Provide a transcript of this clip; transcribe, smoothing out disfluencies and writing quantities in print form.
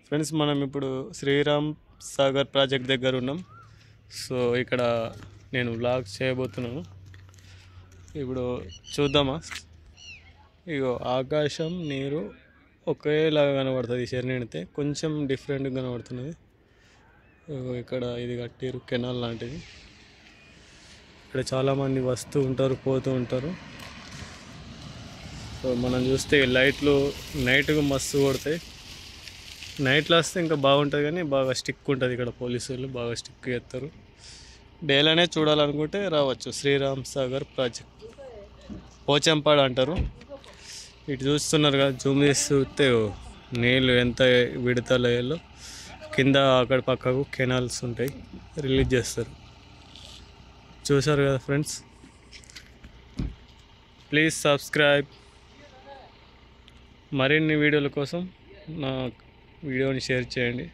Friends మనం ఇప్పుడు Sriram Sagar project దగ్గర ఉన్నాం. సో ఇక్కడ నేను వ్లాగ్ చేయబోతున్నాను. ఇప్పుడు చూద్దామా. ఇగో ఆకాశం నీరు ఒకేలాగా కనబడుతుంది. ఈ నిడితే కొంచెం డిఫరెంట్గా కనబడుతున్నది. ఇక్కడ ఇది కట్టిరు కెనాల్ లాంటిది. ఇక్కడ చాలామంది వస్తూ ఉంటారు, పోతూ ఉంటారు. సో మనం చూస్తే లైట్లు నైట్గా మస్తు కొడతాయి. నైట్లో వస్తే ఇంకా బాగుంటుంది, కానీ బాగా స్టిక్ ఉంటుంది. ఇక్కడ పోలీసులు బాగా స్టిక్ చేస్తారు. డేలోనే చూడాలనుకుంటే రావచ్చు. శ్రీరామ్ సాగర్ ప్రాజెక్ట్ పోచంపాడు అంటారు. ఇటు చూస్తున్నారు కదా, జూమ్ చేసి చూస్తే నీళ్ళు ఎంత విడతలో కింద అక్కడ పక్కకు కెనాల్స్ ఉంటాయి, రిలీజ్ చేస్తారు. చూసారు కదా ఫ్రెండ్స్. Please subscribe. మరిన్ని వీడియోల కోసం నా వీడియోని షేర్ చేయండి.